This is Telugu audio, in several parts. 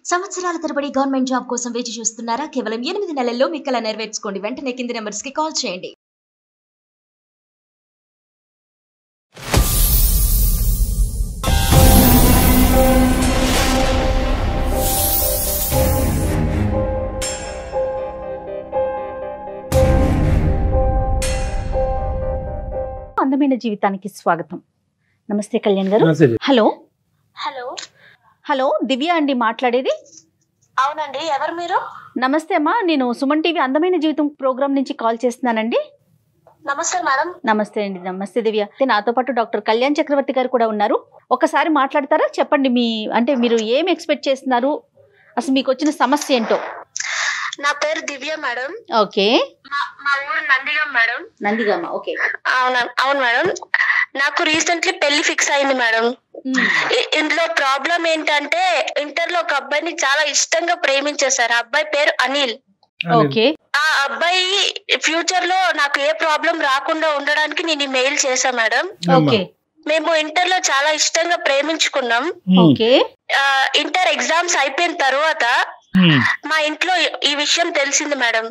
సంవత్సరాల తరబడి గవర్నమెంట్ జాబ్ కోసం వేచి చూస్తున్నారా? కేవలం 8 నెలల్లో మీ కల నెరవేర్చుకోండి. వెంటనే కింది నెంబర్స్ కి కాల్ చేయండి. అందమైన జీవితానికి స్వాగతం. నమస్తే కళ్యాణ్ గారు. హలో హలో హలో దివ్య అండి మాట్లాడేది? అవునండి, ఎవరు మీరు? నమస్తే అమ్మా, నేను సుమన్ టీవీ అందమైన జీవితం ప్రోగ్రామ్ నుంచి కాల్ చేస్తున్నానండి. నమస్తే మేడం. నమస్తే అండి. నమస్తే దివ్య. నాతో పాటు డాక్టర్ కళ్యాణ్ చక్రవర్తి గారు కూడా ఉన్నారు. ఒకసారి మాట్లాడతారా? చెప్పండి, మీరు ఏం ఎక్స్పెక్ట్ చేస్తున్నారు, అసలు మీకు వచ్చిన సమస్య ఏంటో. నా పేరు దివ్య మేడం. ఓకే. మా ఊరు నందిగం మేడం. నందిగామ. ఓకే. అవును మేడం. నాకు రీసెంట్లీ పెళ్లి ఫిక్స్ అయింది మేడం. ఇందులో ప్రాబ్లం ఏంటంటే, ఇంటర్ లో ఒక అబ్బాయిని చాలా ఇష్టంగా ప్రేమించేశారు. ఆ అబ్బాయి పేరు అనిల్. ఓకే. ఆ అబ్బాయి ఫ్యూచర్ లో నాకు ఏ ప్రాబ్లం రాకుండా ఉండడానికి నేను మెయిల్ చేశా మేడం. ఓకే. మేము ఇంటర్ లో చాలా ఇష్టంగా ప్రేమించుకున్నాం. ఓకే. ఇంటర్ ఎగ్జామ్స్ అయిపోయిన తర్వాత మా ఇంట్లో ఈ విషయం తెలిసింది మేడం.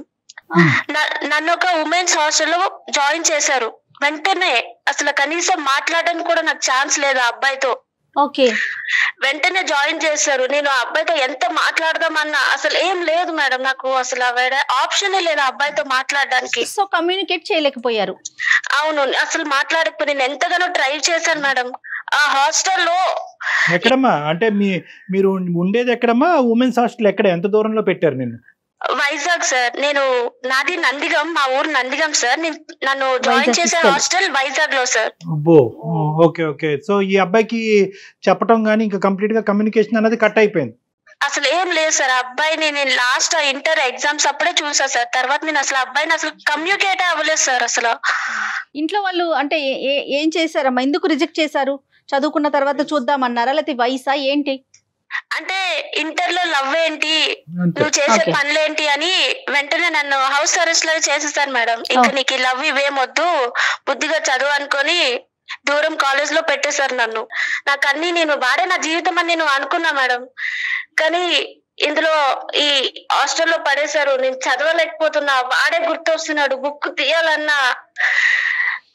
నన్ను ఒక ఉమెన్స్ హాస్టల్ లో జాయిన్ చేశారు. వెంటనే అసలు కనీసం మాట్లాడడానికి కూడా నాకు ఛాన్స్ లేదు ఆ అబ్బాయితో. ఓకే. వెంటనే జాయిన్ చేశారు. నేను ఆ అబ్బాయితో ఎంత మాట్లాడదామన్నా అసలు ఏం లేదు మేడం. నాకు అసలు వేరే ఆప్షన్ లేదు ఆ అబ్బాయితో మాట్లాడడానికి. సో కమ్యూనికేట్ చేయలేకపోయారు. అవును, అసలు మాట్లాడకపోయి నేను ఎంతగానో ట్రై చేశాను మేడం. ఆ హాస్టల్లో ఎక్కడమ్మా అంటే మీరు ఉండేది ఎక్కడమ్మా? ఉమెన్స్ హాస్టల్ ఎక్కడ, ఎంత దూరంలో పెట్టారు నిన్ను? వైజాగ్ సార్. నాది నందిగం, మా ఊరు నందిగం సార్. నన్ను జాయిన్ చేసే హాస్టల్ వైజాగ్ లో సార్. అబ్బో, ఓకే ఓకే. సో ఈ అబ్బాయికి చెప్పడం గానీ ఇంకా కంప్లీట్ గా కమ్యూనికేషన్ అనేది కట్ అయిపోయింది. అసలు ఏం లేదు సార్. అబ్బాయిని నేను లాస్ట్ ఇంటర్ ఎగ్జామ్స్ అప్పుడే చూసా సార్. తర్వాత నేను అసలు అబ్బాయిని అసలు కమ్యూనికేట్ అవ్వలేదు సార్. అసలు ఇంట్లో వాళ్ళు అంటే ఏం చేశారమ్మా? ఎందుకు రిజెక్ట్ చేశారు? చదువుకున్న తర్వాత చూద్దామన్నారా, లేకపోతే వయసా ఏంటి? అంటే ఇంటర్ లో లవ్ ఏంటి, నువ్వు చేసే పనులేంటి అని వెంటనే నన్ను హౌస్ అరెస్ట్ లాగా చేసేసాను మేడం. ఇంకా నీకు లవ్ ఇవేమొద్దు, బుద్ధిగా చదువు అనుకొని దూరం కాలేజ్ లో పెట్టేశారు నన్ను. నాకు అన్ని వాడే నా జీవితం అని నేను అనుకున్నా మేడం. కానీ ఇందులో ఈ హాస్టల్లో పడేశారు. నేను చదవలేకపోతున్నా, వాడే గుర్తొస్తున్నాడు. బుక్ తీయాలన్నా.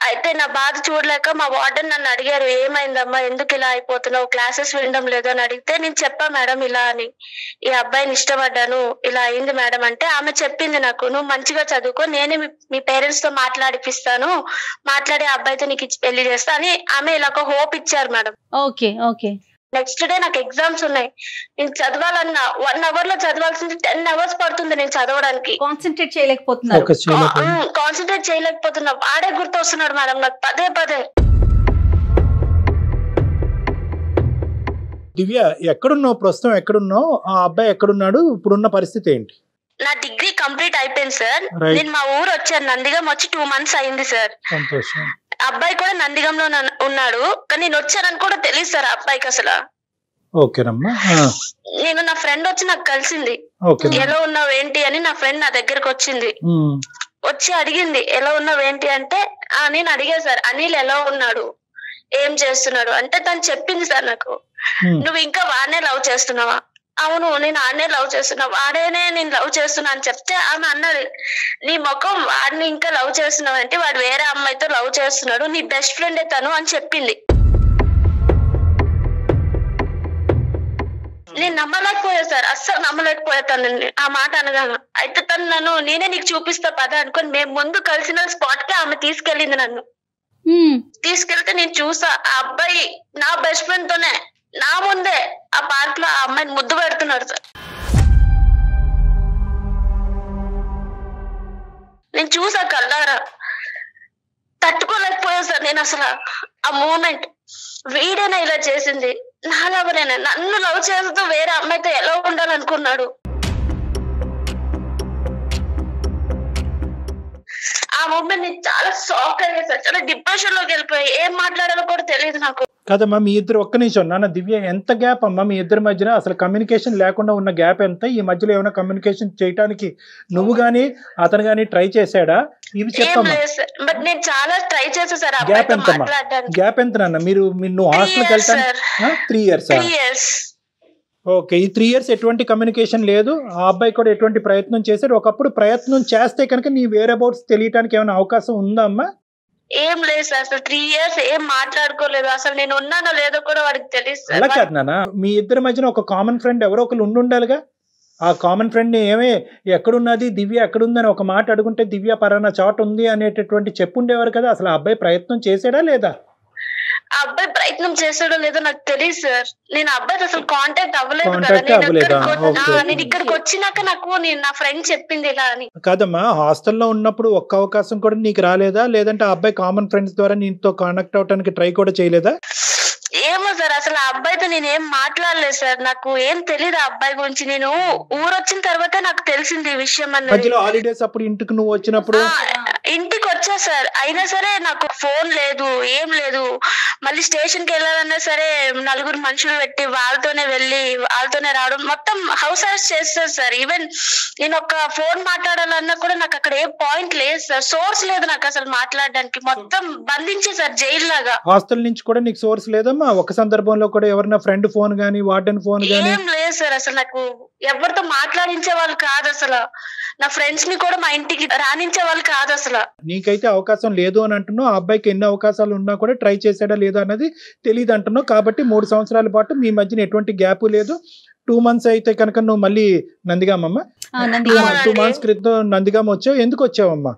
అయితే నా బాధ చూడలేక మా వార్డెన్ నన్ను అడిగారు, ఏమైందమ్మా, ఎందుకు ఇలా అయిపోతున్నావు, క్లాసెస్ వినడం లేదు అని అడిగితే నేను చెప్పా మేడం ఇలా అని, ఈ అబ్బాయిని ఇష్టపడ్డాను, ఇలా అయింది మేడం అంటే ఆమె చెప్పింది నాకు, నువ్వు మంచిగా చదువుకో, నేనే మీ పేరెంట్స్ తో మాట్లాడిపిస్తాను, మాట్లాడి ఆ అబ్బాయితో నీకు ఇచ్చి పెళ్లి చేస్తా అని ఆమె ఇలా ఒక హోప్ ఇచ్చారు madam. Okay. Okay. Next day నాకు ఎగ్జామ్స్ ఉన్నాయి. నేను చదవాలన్నా 1 hour లో చదవాల్సింది 10 hours పడుతుంది నేను చదవడానికి. కాన్సన్ట్రేట్ చేయలేకపోతున్నారు. కాన్సన్ట్రేట్ చేయలేకపోతున్నా. వాడే గుర్తు వస్తున్నాడు మేడం నాకు పదే పదే. దివ్య, ఎక్కడున్నావు ప్రస్తుతం? ఎక్కడున్నావు? ఆ అబ్బాయి ఎక్కడున్నాడు? ఇప్పుడున్న పరిస్థితి ఏంటి? నా డిగ్రీ కంప్లీట్ అయిపోయింది సార్. నేను మా ఊరు వచ్చాను, నందిగం వచ్చి 2 months అయింది సార్. సంతోషం. అబ్బాయి కూడా నందిగంలో ఉన్నాడు, కానీ నేను వచ్చానని కూడా తెలియదు సార్ అబ్బాయికి అసలు. ఓకేనమ్మా. నేను నా ఫ్రెండ్ వచ్చి నాకు కలిసింది, ఎలా ఉన్నావు ఏంటి అని. నా ఫ్రెండ్ నా దగ్గరకు వచ్చింది, వచ్చి అడిగింది ఎలా ఉన్నావు ఏంటి అంటే నేను అడిగా సార్ అనిల్ ఎలా ఉన్నాడు, ఏం చేస్తున్నాడు అంటే తను చెప్పింది సార్ నాకు, నువ్వు ఇంకా వాడినే లవ్ చేస్తున్నావా? అవును, నేను ఆడనే లవ్ చేస్తున్నా, వాడేనే నేను లవ్ చేస్తున్నా అని చెప్తే ఆమె అన్నది, నీ ముఖం, వాడిని ఇంకా లవ్ చేస్తున్నావు అంటే వాడు వేరే అమ్మాయితో లవ్ చేస్తున్నాడు, నీ బెస్ట్ ఫ్రెండే తను అని చెప్పింది. నేను నమ్మలేకపోయా సార్, అస్సలు నమ్మలేకపోయా తనని ఆ మాట అనగానే. అయితే తను నేనే నీకు చూపిస్తా పద అనుకొని మేము ముందు కలిసిన స్పాట్ కి ఆమె తీసుకెళ్ళింది నన్ను. తీసుకెళ్తే నేను చూసా ఆ అబ్బాయి నా బెస్ట్ ఫ్రెండ్ తోనే నా ముందే ఆ పార్క్ లో ఆ అమ్మాయిని ముద్దు పెడుతున్నాడు సార్. నేను చూసా కల్లారా, తట్టుకోలేకపోయా సార్ నేను అసలు ఆ మూమెంట్. వీడేనా ఇలా చేసింది, నా లవరేనా, నన్ను లవ్ చేస్తూ వేరే అమ్మాయితో ఎలా ఉండాలనుకున్నాడు. ఆ మూమెంట్ నేను చాలా షాక్ అయ్యా సార్, చాలా డిప్రెషన్ లోకి వెళ్ళిపోయి ఏం మాట్లాడాలో కూడా తెలియదు నాకు. కదమ్మా, మీ ఇద్దరు ఒక్క నిమిషం. నాన్న దివ్య, ఎంత గ్యాప్ అమ్మా మీ ఇద్దరి మధ్యన? అసలు కమ్యూనికేషన్ లేకుండా ఉన్న గ్యాప్ ఎంత? ఈ మధ్యలో ఏమైనా కమ్యూనికేషన్ చేయడానికి నువ్వు గానీ అతను గానీ ట్రై చేశాడా? ఇవి చెప్పమ్మా. నేను చాలా ట్రై చేసా సార్. గ్యాప్ ఎంతమ్మా? గ్యాప్ ఎంత నాన్న? నువ్వు హాస్టల్కి వెళ్తాను 3 years. ఓకే, ఈ 3 years ఎటువంటి కమ్యూనికేషన్ లేదు, ఆ అబ్బాయి కూడా ఎటువంటి ప్రయత్నం చేశాడు. ఒకప్పుడు ప్రయత్నం చేస్తే కనుక నీ వేరే అబౌట్స్ తెలియటానికి ఏమైనా అవకాశం ఉందా అమ్మా? ఏం లేదు సార్, అసలు 3 years ఏం మాట్లాడుకోలేదు. అసలు నేను ఉన్నానో లేదో కూడా వాడికి తెలియదు సార్. అలా కాదు నాన్న, మీ ఇద్దరి మధ్యన ఒక కామన్ ఫ్రెండ్ ఎవరో ఒకరు ఉండాలిగా. ఆ కామన్ ఫ్రెండ్ ని ఏమే ఎక్కడున్నది దివ్య ఎక్కడుందని ఒక మాట అడుగుంటే దివ్య పరానా చోట ఉంది అనేటటువంటి చెప్పుండేవారు కదా. అసలు ఆ అబ్బాయి ప్రయత్నం చేసాడా లేదా? ఆ అబ్బాయి ప్రయత్నం చేసాడో లేదో నాకు తెలియదు సార్. నేను అబ్బాయి అసలు కాంటాక్ట్ అవ్వలేదు కదా. నేను ఇక్కడికి వచ్చినాక నాకు నా ఫ్రెండ్ చెప్పింది ఇలా అని. కాదమ్మా, హాస్టల్లో ఉన్నప్పుడు ఒక్క అవకాశం కూడా నీకు రాలేదా? లేదంటే ఆ అబ్బాయి కామన్ ఫ్రెండ్స్ ద్వారా నీతో కాంటాక్ట్ అవడానికి ట్రై కూడా చేయలేదా? ఏమో సార్, అసలు ఆ అబ్బాయితో నేను ఏం మాట్లాడలేదు సార్. నాకు ఏం తెలియదు ఆ అబ్బాయి గురించి. నేను ఊరొచ్చిన తర్వాత నాకు తెలిసింది ఈ విషయం అన్నది. హాలిడేస్ అప్పుడు ఇంటికి నువ్వు వచ్చినప్పుడు ఇంటికి వచ్చా సార్, అయినా సరే నాకు ఫోన్ లేదు, ఏం లేదు. మళ్ళీ స్టేషన్ కి వెళ్ళాలన్నా సరే 4 మనుషులు పెట్టి వాళ్ళతోనే వెళ్ళి వాళ్ళతోనే రావడం, మొత్తం హౌస్ అరెస్ట్ చేస్తారు సార్. ఈవెన్ నేను ఒక ఫోన్ మాట్లాడాలన్నా కూడా నాకు అక్కడ ఏ పాయింట్ లేదు సార్, సోర్స్ లేదు నాకు అసలు మాట్లాడడానికి. మొత్తం బంధించేసారు జైలు లాగా. హాస్టల్ నుంచి కూడా నీకు సోర్స్ లేదమ్మా? ఒక సందర్భంలో కూడా ఎవరైనా ఫ్రెండ్ ఫోన్ గానీ వార్డెన్ ఫోన్ గానీ? ఏం లేదు సార్, అసలు నాకు ఎవరితో మాట్లాడించే వాళ్ళు కాదు. అసలు నా ఫ్రెండ్స్ ని కూడా మా ఇంటికి రానించే వాళ్ళు కాదు అసలు. నీకైతే అవకాశం లేదు అని అంటున్నావు. ఆ అబ్బాయికి ఎన్ని అవకాశాలు ఉన్నా కూడా ట్రై చేశాడా లేదా అన్నది తెలియదు అంటున్నావు. కాబట్టి 3 సంవత్సరాల పాటు మీ మధ్యన ఎటువంటి గ్యాప్ లేదు. 2 months అయితే కనుక నువ్వు మళ్ళీ నందిగామమ్మా 2 months క్రితం నందిగామ వచ్చావు. ఎందుకు వచ్చావమ్మా?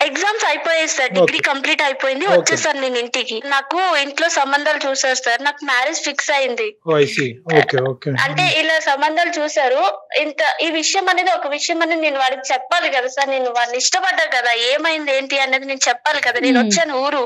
ఎగ్జామ్స్ అయిపోయాయి సార్, డిగ్రీ కంప్లీట్ అయిపోయింది, వచ్చేసాను నేను ఇంటికి. నాకు ఇంట్లో సంబంధాలు చూసారు సార్, నాకు మ్యారేజ్ ఫిక్స్ అయింది. అంటే ఇలా సంబంధాలు చూసారు. ఈ విషయం అనేది ఒక విషయం అనేది నేను వాడికి చెప్పాలి కదా సార్. నేను వాడిని ఇష్టపడ్డా కదా, ఏమైంది ఏంటి అనేది నేను చెప్పాలి కదా. నేను వచ్చాను ఊరు.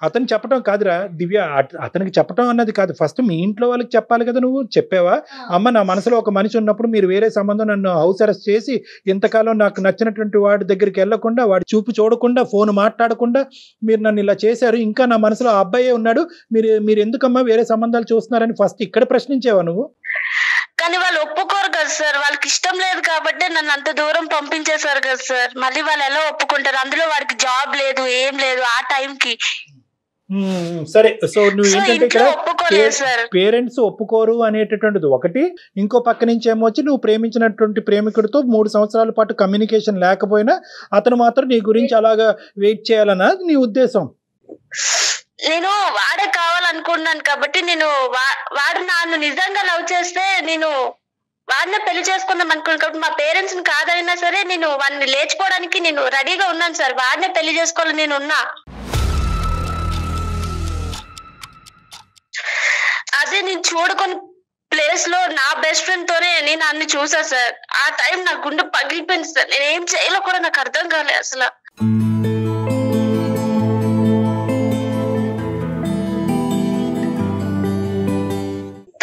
అతను చెప్పడం కాదురా దివ్య, అతనికి చెప్పడం అన్నది కాదు, ఫస్ట్ మీ ఇంట్లో వాళ్ళకి చెప్పాలి కదా. నువ్వు చెప్పావా? అమ్మ, నా మనసులో ఒక మనిషి ఉన్నప్పుడు మీరు వేరే సంబంధం నన్ను హౌస్ అరెస్ట్ చేసి ఇంతకాలం నాకు నచ్చినటువంటి వాడి దగ్గరికి వెళ్లకుండా, వాడి చూపు చూడకుండా, ఫోన్ మాట్లాడకుండా మీరు నన్ను ఇలా చేశారు. ఇంకా నా మనసులో ఆ అబ్బాయే ఉన్నాడు, మీరు ఎందుకమ్మా వేరే సంబంధాలు చూస్తున్నారని ఫస్ట్ ఇక్కడ ప్రశ్నించేవా నువ్వు? కానీ వాళ్ళు ఒప్పుకోరు కదా సార్, వాళ్ళకి ఇష్టం లేదు కాబట్టి నన్ను అంత దూరం పంపించేశారు కదా సార్. మళ్ళీ వాళ్ళు ఎలా ఒప్పుకుంటారు? అందులో వాడికి జాబ్ లేదు, ఏం లేదు ఆ టైంకి. సరే, సో నువ్వు ఏంటంటే ఇక్కడ పేరెంట్స్ ఒప్పుకోరు అనేటటువంటిది ఒకటి, ఇంకో పక్క నుంచి ఏమొచ్చి నువ్వు ప్రేమించినటువంటి ప్రేమికుడితో 3 సంవత్సరాల పాటు కమ్యూనికేషన్ లేకపోయినా అతను మాత్రం నీ గురించి అలాగా వెయిట్ చేయాలన్నా నీ ఉద్దేశం? నేను వాడే కావాలనుకున్నాను కాబట్టి, నేను వాడు నన్ను నిజంగా లవ్ చేస్తే నేను వాడినే పెళ్లి చేసుకుందాం అనుకున్నాను కాబట్టి, మా పేరెంట్స్ ని కాదైనా సరే నేను వాడిని లేచిపోవడానికి నేను రెడీగా ఉన్నాను సార్. వాడినే పెళ్లి చేసుకోవాలని నేను ఉన్నా. అదే నేను చూడుకొని ప్లేస్ లో నా బెస్ట్ ఫ్రెండ్ తోనే నేను అన్ని చూసా సార్. ఆ టైం నా గుండె పగిలిపోయింది సార్. నేను ఏం చేయాలో కూడా నాకు అర్థం కాలేదు అసలు.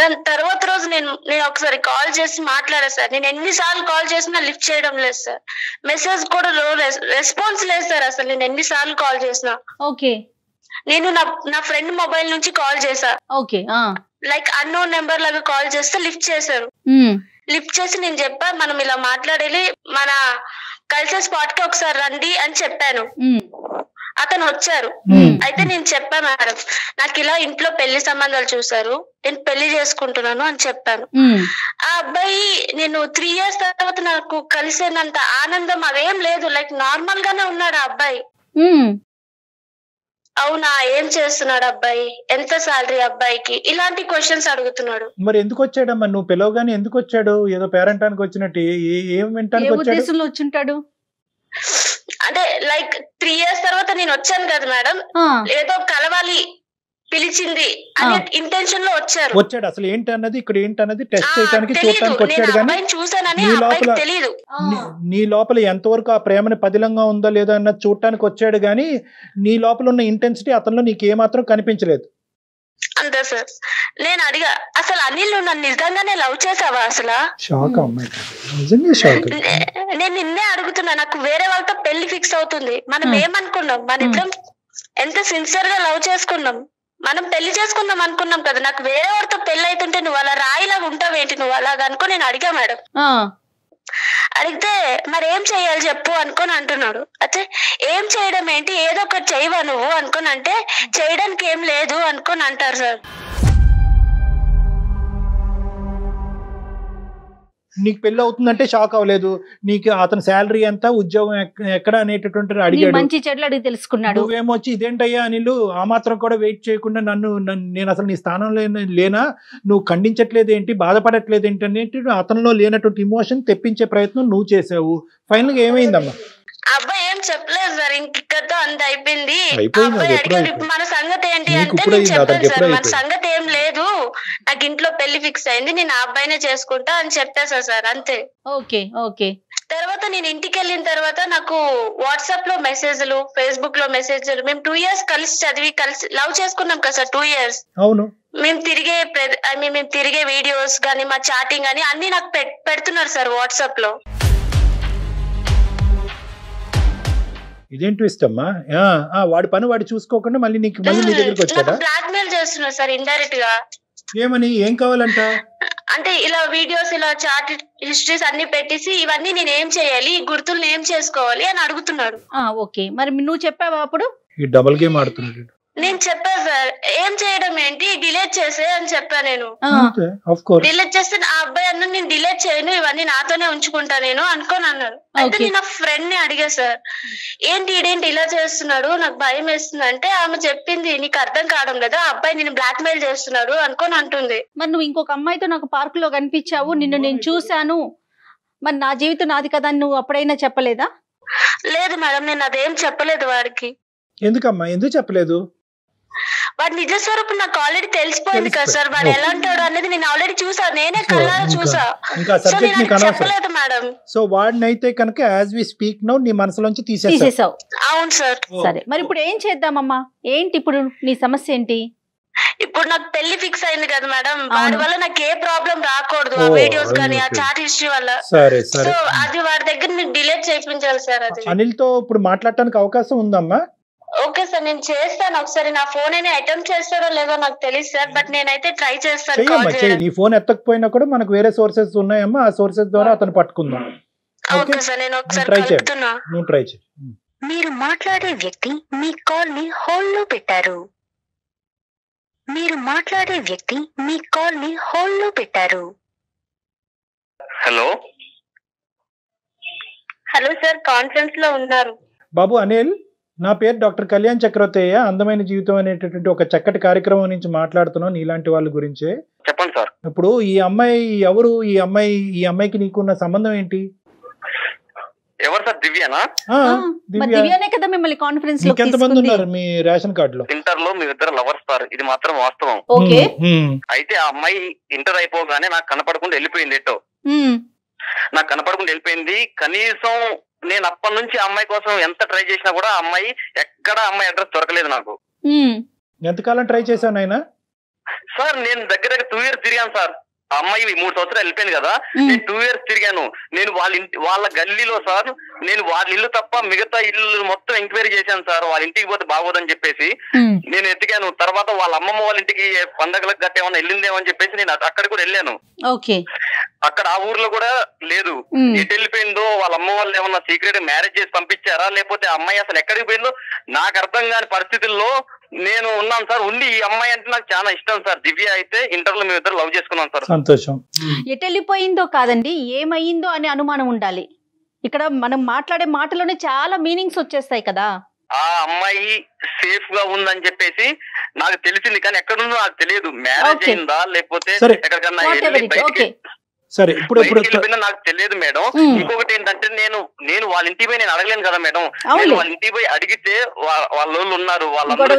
దాని తర్వాత రోజు నేను ఒకసారి కాల్ చేసి మాట్లాడా సార్. నేను ఎన్నిసార్లు కాల్ చేసినా లిఫ్ట్ చేయడం లేదు సార్. మెసేజ్ కూడా రెస్పాన్స్ లేదు సార్. అసలు నేను ఎన్నిసార్లు కాల్ చేసినా. ఓకే, నేను నా ఫ్రెండ్ మొబైల్ నుంచి కాల్ చేసా. ఓకే, లైక్ అన్నోన్ నెంబర్ లాగా కాల్ చేస్తే లిఫ్ట్ చేశారు. లిఫ్ట్ చేసి నేను చెప్పా, మనం ఇలా మాట్లాడాలి, మన కలిసే స్పాట్ కి ఒకసారి రండి అని చెప్పాను. అతను వచ్చారు. అయితే నేను చెప్పా, మేడం నాకు ఇలా ఇంట్లో పెళ్లి సంబంధాలు చూసారు, నేను పెళ్లి చేసుకుంటున్నాను అని చెప్పాను. ఆ అబ్బాయి నేను 3 years తర్వాత నాకు కలిసేనంత ఆనందం అదేం లేదు, లైక్ నార్మల్ గానే ఉన్నాడు ఆ అబ్బాయి. అవునా, ఏం చేస్తున్నాడు అబ్బాయి, ఎంత సాలరీ అబ్బాయికి, ఇలాంటి క్వశ్చన్స్ అడుగుతున్నాడు. మరి ఎందుకు వచ్చాడమ్మా? నువ్వు పిలవగానే ఎందుకు వచ్చాడు? ఏదో పేరెంటానికి వచ్చినట్టు ఏం వింటానికి వచ్చాడు? అంటే లైక్ 3 years తర్వాత నేను వచ్చాను కదా మేడం, ఏదో కలవాలి పిలిచింది అనే ఇంటెన్షన్ లో వచ్చాడు. అసలు ఏంటి అన్నది ఇక్కడ ఏంటి అన్నది టెస్ట్ చేయడానికి చూడటానికి వచ్చాడు. కానీ నీ లోపల ఎంతవరకు ఆ ప్రేమని పదిలంగా ఉందో లేదో అన్నది చూడటానికి వచ్చాడు. కానీ నీ లోపల ఉన్న ఇంటెన్సిటీ అతనిలో నీకు ఏమాత్రం కనిపించలేదు. అంతే సార్. నేను అడిగా, అసలు అనిల్ నువ్వు నన్ను నిజంగానే లవ్ చేసావా? అసలు షాక్ అమ్మాయి, నిజంగా షాక్. నేను నిన్నే అడుగుతున్నా, నాకు వేరే వాళ్ళతో పెళ్లి ఫిక్స్ అవుతుంది. మనం ఏమనుకున్నాం, మన ఇద్దరం ఎంత సిన్సియర్ గా లవ్ చేసుకున్నాం, మనం పెళ్లి చేసుకుందాం అనుకున్నాం కదా. నాకు వేరే వాడితో పెళ్లి అవుతుంటే నువ్వు అలా రాయిలాగా ఉంటావేంటి, నువ్వు అలాగా అనుకో నేను అడిగా మేడం. అడిగితే మరి ఏం చెయ్యాలి చెప్పు అనుకొని అంటున్నాడు. అయితే ఏం చేయడం ఏంటి, ఏదో ఒకటి చేయవా నువ్వు అనుకొని అంటే, చేయడానికి ఏం లేదు అనుకొని అంటారు సార్. నీకు పెళ్లి అవుతుందంటే షాక్ అవ్వలేదు, నీకు అతని శాలరీ ఎంత, ఉద్యోగం ఎక్కడ అనేటటువంటి అడిగాడు, మంచి చెడ్లు అడిగి తెలుసుకున్నాడు. నువ్వేమొచ్చి ఇదేంటయ్యా అనిలు ఆ మాత్రం కూడా వెయిట్ చేయకుండా నేను అసలు నీ స్థానంలో లేనా, నువ్వు ఖండించట్లేదు ఏంటి, బాధపడట్లేదు ఏంటి అనేది అతనిలో లేనటువంటి ఇమోషన్ తెప్పించే ప్రయత్నం నువ్వు చేసావు. ఫైనల్ గా ఏమైందమ్మా? అబ్బాయి ఏం చెప్పలేదు సార్, ఇంకతో అంత అయిపోయింది. అయిపోయింది, అబ్బాయి అది ఎప్పుడో అడిగాడు అయిపోయింది. మన సంగతి ఏంటి నీకు అంటే ఇప్పుడు నేను అయింది, చెప్పాను అతనికి సార్ ఎప్పుడో మన అయిపోయింది. సంగతి ఏం లేదు, నాకు ఇంట్లో పెళ్లి ఫిక్స్ అయింది, నేను ఆ అబ్బాయినే చేసుకుంటా అని చెప్పేసా సార్, అంతే. Okay okay. తర్వాత నేను ఇంటికి వెళ్ళిన తర్వాత నాకు వాట్సాప్ లో మెసేజ్లు, ఫేస్బుక్ లో మెసేజ్లు, మేము 2 years కలిసి చదివి కలిసి లవ్ చేసుకున్నాం కదా సార్, 2 years. అవును. మేము తిరిగే వీడియోస్ గానీ మా చాటింగ్ గానీ అన్ని నాకు పెడుతున్నారు సార్ వాట్సాప్ లో. ఇదేం ట్విస్ట్ అమ్మా? వాడి పని వాడు చూసుకోకుండా మళ్ళీ నీ దగ్గరికి వచ్చాడా? బ్లాక్ మెయిల్ చేస్తున్నారు సార్ ఇండైరెక్ట్ గా. ఏమని, ఏం కావాలంట? అంటే ఇలా వీడియోస్, ఇలా చాట్ హిస్టరీస్ అన్ని పెట్టేసి ఇవన్నీ నేను ఏం చేయాలి, ఈ గుర్తులు ఏం చేసుకోవాలి అని అడుగుతున్నాడు. ఓకే, మరి నువ్వు చెప్పావా అప్పుడు? ఈ డబుల్ గేమ్ ఆడుతున్నాడు. నేను చెప్పా సార్, ఏం చేయడం ఏంటి, డిలీట్ చేసే అని చెప్పా. నేను డిలీట్ చేస్తే ఆ అబ్బాయి అన్న నేను డిలీట్ చేయను, ఇవన్నీ నాతోనే ఉంచుకుంటా నేను అనుకోని అన్నాడు. అయితే నేను నా ఫ్రెండ్ ని అడిగా సార్, ఇదేంటి ఇలా చేస్తున్నాడు, నాకు భయం వేస్తుంది అంటే ఆమె చెప్పింది, నీకు అర్థం కావడం లేదా, ఆ అబ్బాయి నేను బ్లాక్ మెయిల్ చేస్తున్నాడు అనుకోని అంటుంది. మరి నువ్వు ఇంకొక అమ్మాయితో నాకు పార్క్ లో కనిపించావు, నిన్ను నేను చూశాను, మరి నా జీవితం నాది కదా అని నువ్వు అప్పుడైనా చెప్పలేదా? లేదు మేడం, నేను అదేం చెప్పలేదు వాడికి. ఎందుకమ్మా, ఎందుకు చెప్పలేదు? వాడి నిజ స్వరూపం నాకు ఆల్రెడీ తెలిసిపోయింది కదా సార్, వాడు ఎలా ఉంటాడు అనేది నేను ఆల్రెడీ చూసా, నేనే కళ్ళారా చూసా. చెప్పలేదు మేడం. సో వాడినైతే కనుక యాజ్ వి స్పీక్ నౌ నీ మనసులోంచి తీసేసావు. అవును సార్. సరే, మరి ఇప్పుడు ఏం చేద్దామమ్మా, ఏంటి ఇప్పుడు నీ సమస్య ఏంటి? ఇప్పుడు నాకు పెళ్లి ఫిక్స్ అయింది కదా మేడం, వాడి వల్ల నాకు ఏ ప్రాబ్లం రాకూడదు, ఆ వీడియోస్ కానీ ఆ చాట్ హిస్టరీ వల్ల. సో అది వాడి దగ్గర నేను డిలీట్ చేయించాలి సార్. అది అనిల్ తో ఇప్పుడు మాట్లాడటానికి అవకాశం ఉందమ్మా? ఓకే సార్, నేను చేస్తాను. ఒకసారి నా ఫోన్ అయినా అటెంప్ట్ చేస్తారో లేదో నాకు తెలియదు సార్, బట్ నేనైతే ట్రై చేస్తాను. నీ ఫోన్ ఎత్తకపోయినా కూడా మనకు వేరే సోర్సెస్ ఉన్నాయమ్మా, ఆ సోర్సెస్ ద్వారా అతను పట్టుకుందాం. ఓకే సార్, నేను ఒకసారి కలుపుతున్నా. నువ్వు ట్రై చేయి. మీరు మాట్లాడే వ్యక్తి మీ కాల్ ని హోల్డ్ లో పెట్టారు. హలో సార్, కాన్ఫరెన్స్ లో ఉన్నారు. బాబు అనిల్, నా పేరు డాక్టర్ కళ్యాణ్ చక్రవర్తి. అందమైన జీవితం అనేటటువంటి ఒక చక్కటి కార్యక్రమం నుంచి మాట్లాడుతున్నాం నీలాంటి వాళ్ళ గురించే. చెప్పండి సార్. ఇప్పుడు ఈ అమ్మాయి ఎవరు? ఈ అమ్మాయికి నీకున్న సంబంధం ఏంటి? ఎవరు సార్? దివ్యనా? దివ్యనే కదా మిమ్మల్ని కాన్ఫరెన్స్ లో ఎంతమంది ఉన్నారు మీ రేషన్ కార్డు లో? ఇంటర్ లో మీ ఇద్దరు లవర్స్ సార్, ఇది మాత్రం వాస్తవం. ఓకే. అయితే ఆ అమ్మాయి ఇంటర్ అయిపోగానే నాకు కనపడకుండా వెళ్ళిపోయింది. ఎటో నాకు కనపడకుండా వెళ్ళిపోయింది. కనీసం నేను అప్పటి నుంచి అమ్మాయి కోసం ఎంత ట్రై చేసినా కూడా ఆ అమ్మాయి ఎక్కడ అమ్మాయి అడ్రస్ దొరకలేదు నాకు. ఎంతకాలం ట్రై చేశాను ఆయన? సార్ నేను దగ్గర 2 years తిరిగాను సార్. ఆ అమ్మాయి 3 సంవత్సరాలు వెళ్ళిపోయింది కదా, నేను 2 years తిరిగాను. నేను వాళ్ళ గల్లీలో సార్, నేను వాళ్ళ ఇల్లు తప్ప మిగతా ఇల్లు మొత్తం ఎంక్వైరీ చేశాను సార్. వాళ్ళ ఇంటికి పోతే బాగోదని చెప్పేసి నేను ఎతికాను. తర్వాత వాళ్ళ అమ్మమ్మ వాళ్ళ ఇంటికి పండగలకు గట్ట ఏమన్నా వెళ్ళిందేమో అని చెప్పేసి నేను అక్కడికి కూడా వెళ్ళాను. అక్కడ ఆ ఊర్లో కూడా లేదు. ఎటు వెళ్ళిపోయిందో, వాళ్ళ అమ్మ వాళ్ళు ఏమన్నా సీక్రెట్ మ్యారేజ్ చేసి పంపించారా, లేకపోతే అమ్మాయి అసలు ఎక్కడికి పోయిందో నాకు అర్థం కాని పరిస్థితుల్లో నేను ఉన్నాను సార్. ఉండి ఈ అమ్మాయి అంటే నాకు చాలా ఇష్టం సార్. దివ్య అయితే ఇంటర్ లో మేము ఇద్దరు లవ్ చేసుకున్నాం సార్. సంతోషం. ఎటు వెళ్ళిపోయిందో కాదండి, ఏమయ్యిందో అనే అనుమానం ఉండాలి. ఇక్కడ మనం మాట్లాడే మాటలోనే చాలా మీనింగ్స్ వచ్చేస్తాయి కదా. ఆ అమ్మాయి సేఫ్ గా ఉందని చెప్పేసి నాకు తెలిసింది, కానీ ఎక్కడుందో నాకు తెలియదు. మ్యారేజ్ అయిందా లేకపోతే ఎక్కడికన్నా సరే ఇప్పుడు నాకు తెలియదు మేడం. ఇంకొకటి ఏంటంటే నేను వాళ్ళ ఇంటికి పోయి నేను అడగలేను కదా మేడం. నేను వాళ్ళ ఇంటికి పోయి అడిగితే వాళ్ళు ఉన్నారు, వాళ్ళందరూ